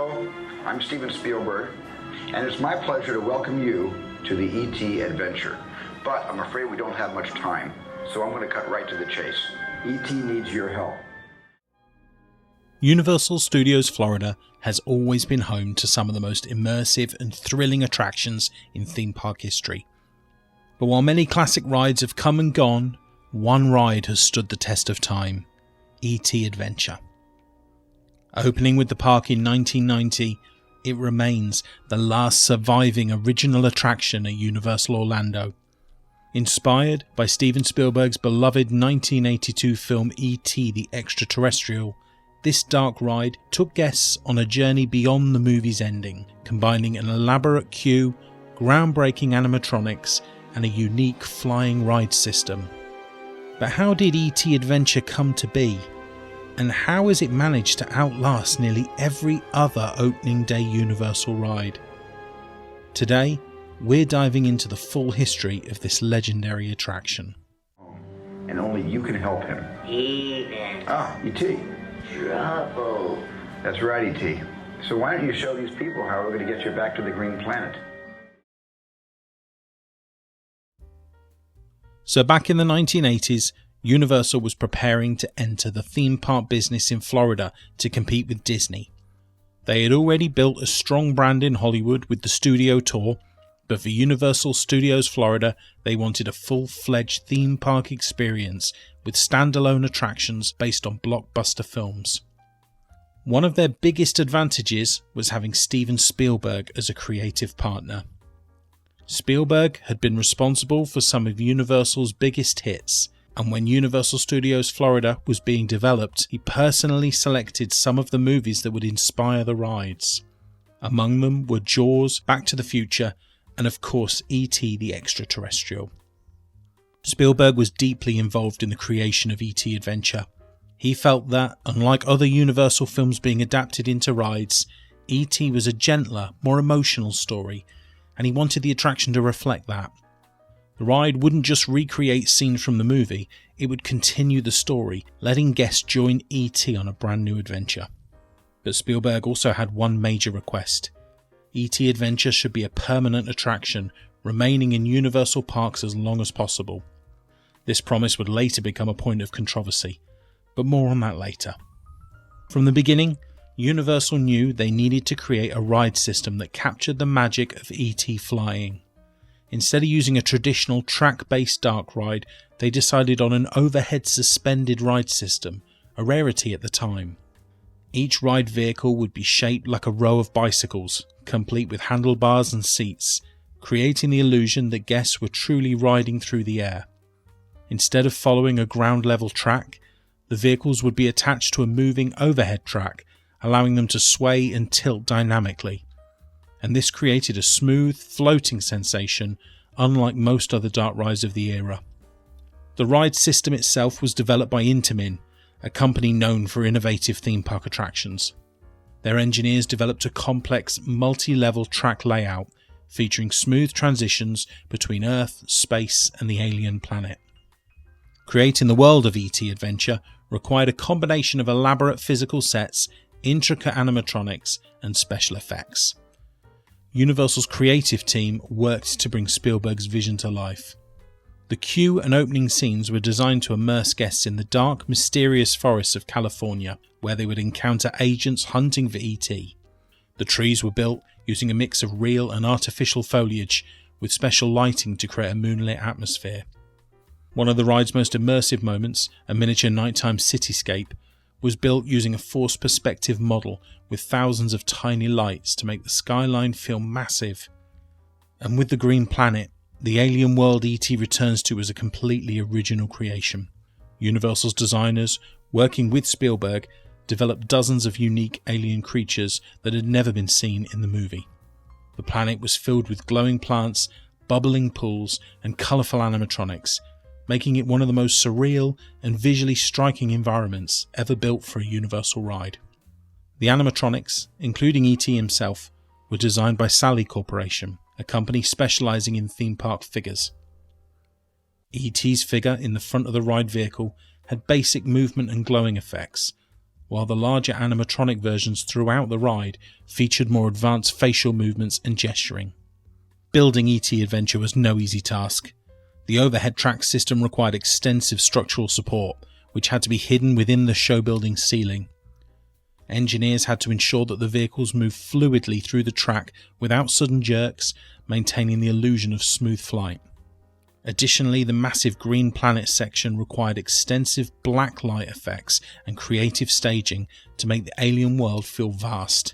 Hello, I'm Steven Spielberg, and it's my pleasure to welcome you to the E.T. adventure. But I'm afraid we don't have much time, so I'm going to cut right to the chase. E.T. needs your help. Universal Studios Florida has always been home to some of the most immersive and thrilling attractions in theme park history. But while many classic rides have come and gone, one ride has stood the test of time: E.T. Adventure. Opening with the park in 1990, it remains the last surviving original attraction at Universal Orlando. Inspired by Steven Spielberg's beloved 1982 film E.T. the Extraterrestrial, this dark ride took guests on a journey beyond the movie's ending, combining an elaborate queue, groundbreaking animatronics, and a unique flying ride system. But how did E.T. Adventure come to be? And how has it managed to outlast nearly every other opening day Universal ride? Today, we're diving into the full history of this legendary attraction. And only you can help him. Steven. E.T. Trouble. That's right, E.T. So why don't you show these people how we're going to get you back to the Green Planet? So back in the 1980s, Universal was preparing to enter the theme park business in Florida to compete with Disney. They had already built a strong brand in Hollywood with the studio tour, but for Universal Studios Florida, they wanted a full-fledged theme park experience with standalone attractions based on blockbuster films. One of their biggest advantages was having Steven Spielberg as a creative partner. Spielberg had been responsible for some of Universal's biggest hits, and when Universal Studios Florida was being developed, he personally selected some of the movies that would inspire the rides. Among them were Jaws, Back to the Future, and of course E.T. the Extraterrestrial. Spielberg was deeply involved in the creation of E.T. Adventure. He felt that, unlike other Universal films being adapted into rides, E.T. was a gentler, more emotional story, and he wanted the attraction to reflect that. The ride wouldn't just recreate scenes from the movie, it would continue the story, letting guests join E.T. on a brand new adventure. But Spielberg also had one major request. E.T. Adventure should be a permanent attraction, remaining in Universal parks as long as possible. This promise would later become a point of controversy, but more on that later. From the beginning, Universal knew they needed to create a ride system that captured the magic of E.T. flying. Instead of using a traditional track-based dark ride, they decided on an overhead suspended ride system, a rarity at the time. Each ride vehicle would be shaped like a row of bicycles, complete with handlebars and seats, creating the illusion that guests were truly riding through the air. Instead of following a ground-level track, the vehicles would be attached to a moving overhead track, allowing them to sway and tilt dynamically. And this created a smooth, floating sensation unlike most other dark rides of the era. The ride system itself was developed by Intamin, a company known for innovative theme park attractions. Their engineers developed a complex, multi-level track layout featuring smooth transitions between Earth, space and the alien planet. Creating the world of E.T. Adventure required a combination of elaborate physical sets, intricate animatronics and special effects. Universal's creative team worked to bring Spielberg's vision to life. The queue and opening scenes were designed to immerse guests in the dark, mysterious forests of California, where they would encounter agents hunting for E.T. The trees were built using a mix of real and artificial foliage, with special lighting to create a moonlit atmosphere. One of the ride's most immersive moments, a miniature nighttime cityscape, was built using a forced perspective model with thousands of tiny lights to make the skyline feel massive. And with the Green Planet, the alien world E.T. returns to was a completely original creation. Universal's designers, working with Spielberg, developed dozens of unique alien creatures that had never been seen in the movie. The planet was filled with glowing plants, bubbling pools, and colourful animatronics, making it one of the most surreal and visually striking environments ever built for a Universal ride. The animatronics, including E.T. himself, were designed by Sally Corporation, a company specialising in theme park figures. E.T.'s figure in the front of the ride vehicle had basic movement and glowing effects, while the larger animatronic versions throughout the ride featured more advanced facial movements and gesturing. Building E.T. Adventure was no easy task. The overhead track system required extensive structural support, which had to be hidden within the show building ceiling. Engineers had to ensure that the vehicles moved fluidly through the track without sudden jerks, maintaining the illusion of smooth flight. Additionally, the massive Green Planet section required extensive black light effects and creative staging to make the alien world feel vast.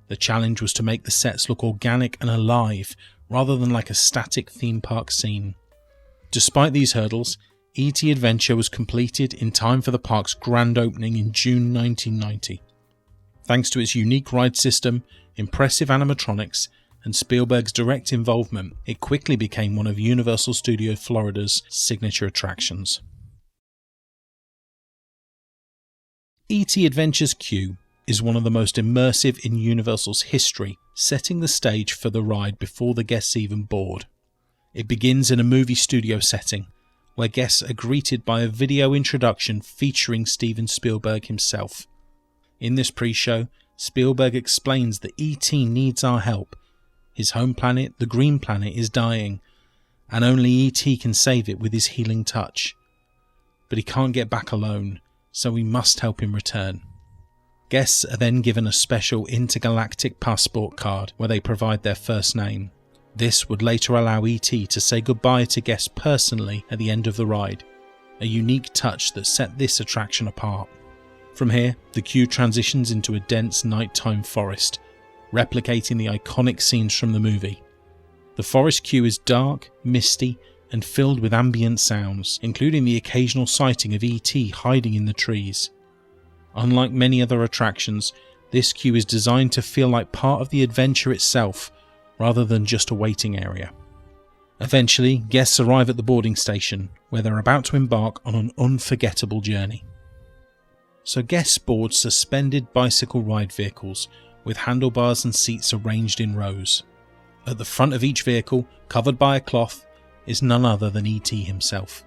The challenge was to make the sets look organic and alive, rather than like a static theme park scene. Despite these hurdles, E.T. Adventure was completed in time for the park's grand opening in June 1990. Thanks to its unique ride system, impressive animatronics, and Spielberg's direct involvement, it quickly became one of Universal Studios Florida's signature attractions. E.T. Adventure's queue is one of the most immersive in Universal's history, setting the stage for the ride before the guests even board. It begins in a movie studio setting, where guests are greeted by a video introduction featuring Steven Spielberg himself. In this pre-show, Spielberg explains that E.T. needs our help. His home planet, the Green Planet, is dying, and only E.T. can save it with his healing touch. But he can't get back alone, so we must help him return. Guests are then given a special intergalactic passport card where they provide their first name. This would later allow E.T. to say goodbye to guests personally at the end of the ride, a unique touch that set this attraction apart. From here, the queue transitions into a dense nighttime forest, replicating the iconic scenes from the movie. The forest queue is dark, misty, and filled with ambient sounds, including the occasional sighting of E.T. hiding in the trees. Unlike many other attractions, this queue is designed to feel like part of the adventure itself, rather than just a waiting area. Eventually, guests arrive at the boarding station, where they're about to embark on an unforgettable journey. So guests board suspended bicycle ride vehicles, with handlebars and seats arranged in rows. At the front of each vehicle, covered by a cloth, is none other than E.T. himself.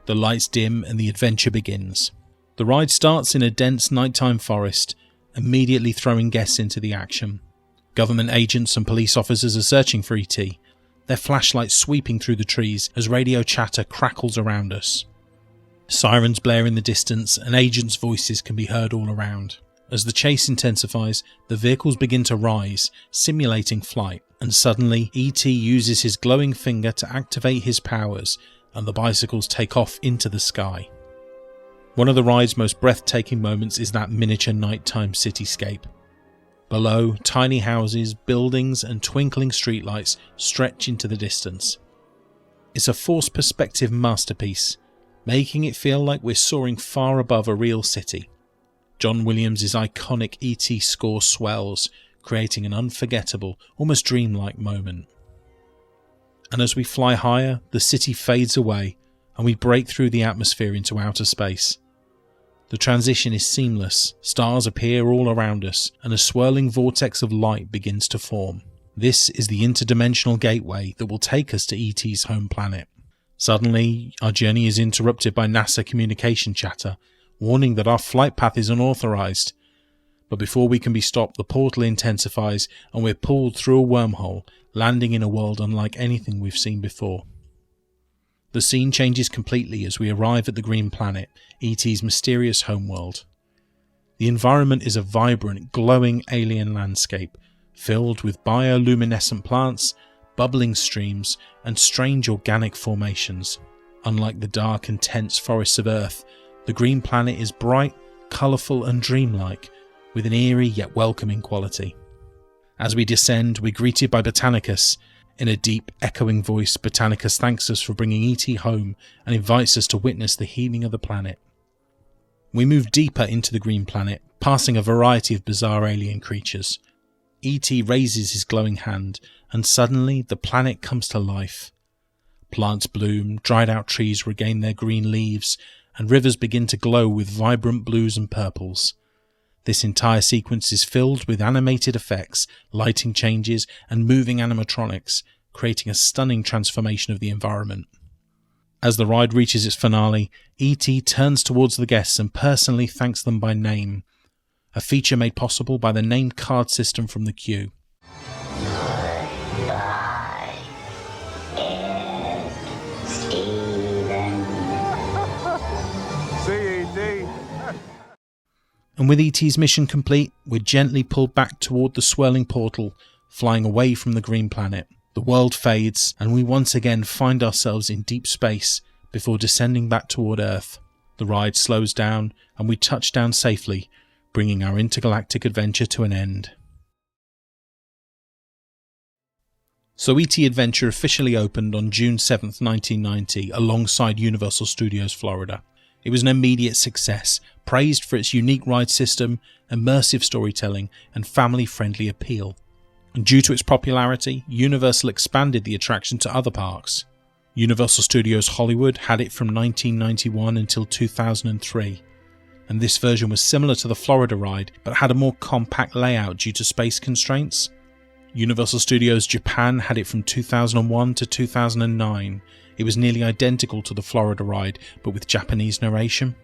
The lights dim and the adventure begins. The ride starts in a dense nighttime forest, immediately throwing guests into the action. Government agents and police officers are searching for E.T., their flashlights sweeping through the trees as radio chatter crackles around us. Sirens blare in the distance and agents' voices can be heard all around. As the chase intensifies, the vehicles begin to rise, simulating flight, and suddenly E.T. uses his glowing finger to activate his powers, and the bicycles take off into the sky. One of the ride's most breathtaking moments is that miniature nighttime cityscape. Below, tiny houses, buildings, and twinkling streetlights stretch into the distance. It's a forced perspective masterpiece, making it feel like we're soaring far above a real city. John Williams' iconic E.T. score swells, creating an unforgettable, almost dreamlike moment. And as we fly higher, the city fades away and we break through the atmosphere into outer space. The transition is seamless, stars appear all around us, and a swirling vortex of light begins to form. This is the interdimensional gateway that will take us to E.T.'s home planet. Suddenly, our journey is interrupted by NASA communication chatter, warning that our flight path is unauthorized. But before we can be stopped, the portal intensifies and we're pulled through a wormhole, landing in a world unlike anything we've seen before. The scene changes completely as we arrive at the Green Planet, E.T.'s mysterious homeworld. The environment is a vibrant, glowing alien landscape, filled with bioluminescent plants, bubbling streams, and strange organic formations. Unlike the dark and tense forests of Earth, the Green Planet is bright, colourful and dreamlike, with an eerie yet welcoming quality. As we descend, we're greeted by Botanicus. In a deep, echoing voice, Botanicus thanks us for bringing E.T. home and invites us to witness the healing of the planet. We move deeper into the Green Planet, passing a variety of bizarre alien creatures. E.T. raises his glowing hand, and suddenly the planet comes to life. Plants bloom, dried out trees regain their green leaves, and rivers begin to glow with vibrant blues and purples. This entire sequence is filled with animated effects, lighting changes, and moving animatronics, creating a stunning transformation of the environment. As the ride reaches its finale, E.T. turns towards the guests and personally thanks them by name, a feature made possible by the named card system from the queue. Goodbye, Ed, Steven. See you, E.T. And with E.T.'s mission complete, we're gently pulled back toward the swirling portal, flying away from the green planet. The world fades, and we once again find ourselves in deep space before descending back toward Earth. The ride slows down, and we touch down safely, bringing our intergalactic adventure to an end. So E.T. Adventure officially opened on June 7th, 1990, alongside Universal Studios Florida. It was an immediate success, praised for its unique ride system, immersive storytelling, and family-friendly appeal. And due to its popularity, Universal expanded the attraction to other parks. Universal Studios Hollywood had it from 1991 until 2003, and this version was similar to the Florida ride but had a more compact layout due to space constraints. Universal Studios Japan had it from 2001 to 2009. It was nearly identical to the Florida ride but with Japanese narration.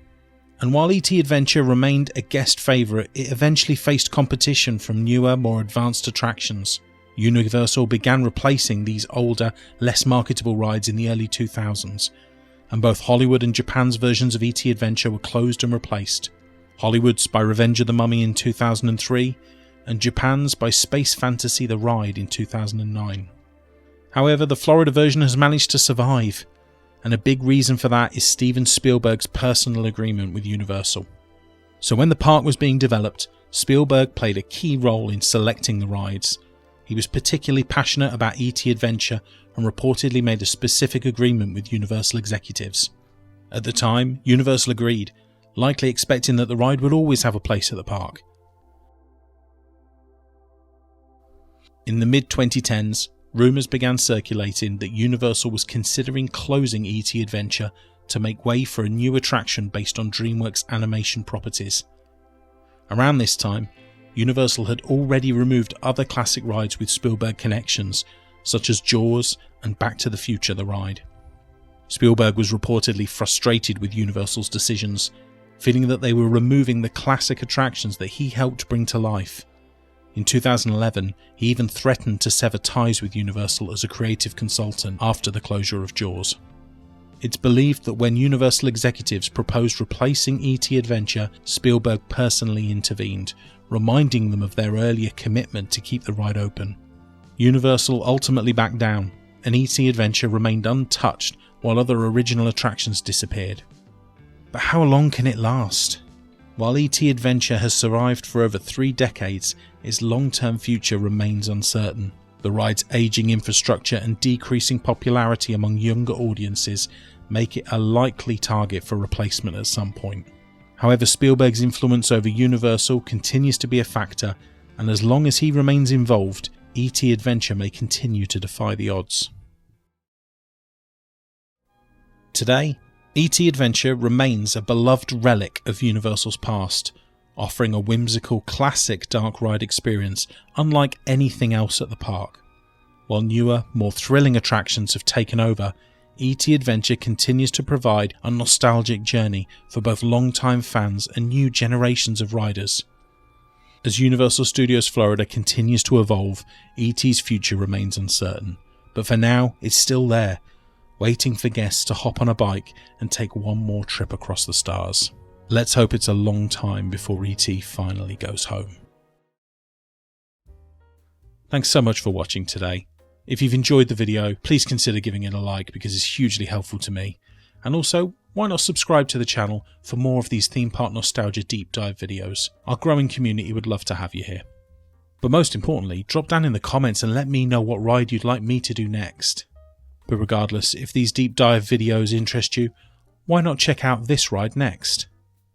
And while E.T. Adventure remained a guest favourite, it eventually faced competition from newer, more advanced attractions. Universal began replacing these older, less marketable rides in the early 2000s, and both Hollywood and Japan's versions of E.T. Adventure were closed and replaced. Hollywood's by Revenge of the Mummy in 2003, and Japan's by Space Fantasy the Ride in 2009. However, the Florida version has managed to survive, and a big reason for that is Steven Spielberg's personal agreement with Universal. So when the park was being developed, Spielberg played a key role in selecting the rides. He was particularly passionate about E.T. Adventure and reportedly made a specific agreement with Universal executives. At the time, Universal agreed, likely expecting that the ride would always have a place at the park. In the mid-2010s, rumours began circulating that Universal was considering closing E.T. Adventure to make way for a new attraction based on DreamWorks animation properties. Around this time, Universal had already removed other classic rides with Spielberg connections, such as Jaws and Back to the Future the ride. Spielberg was reportedly frustrated with Universal's decisions, feeling that they were removing the classic attractions that he helped bring to life. In 2011, he even threatened to sever ties with Universal as a creative consultant after the closure of Jaws. It's believed that when Universal executives proposed replacing E.T. Adventure, Spielberg personally intervened, reminding them of their earlier commitment to keep the ride open. Universal ultimately backed down, and E.T. Adventure remained untouched while other original attractions disappeared. But how long can it last? While E.T. Adventure has survived for over 3 decades, its long-term future remains uncertain. The ride's aging infrastructure and decreasing popularity among younger audiences make it a likely target for replacement at some point. However, Spielberg's influence over Universal continues to be a factor, and as long as he remains involved, E.T. Adventure may continue to defy the odds. Today, E.T. Adventure remains a beloved relic of Universal's past, offering a whimsical classic dark ride experience unlike anything else at the park. While newer, more thrilling attractions have taken over, E.T. Adventure continues to provide a nostalgic journey for both long-time fans and new generations of riders. As Universal Studios Florida continues to evolve, E.T.'s future remains uncertain, but for now it's still there, waiting for guests to hop on a bike and take one more trip across the stars. Let's hope it's a long time before E.T. finally goes home. Thanks so much for watching today. If you've enjoyed the video, please consider giving it a like because it's hugely helpful to me. And also, why not subscribe to the channel for more of these theme park nostalgia deep dive videos? Our growing community would love to have you here. But most importantly, drop down in the comments and let me know what ride you'd like me to do next. But regardless, if these deep dive videos interest you, why not check out this ride next?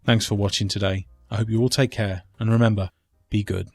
Thanks for watching today. I hope you all take care, and remember, be good.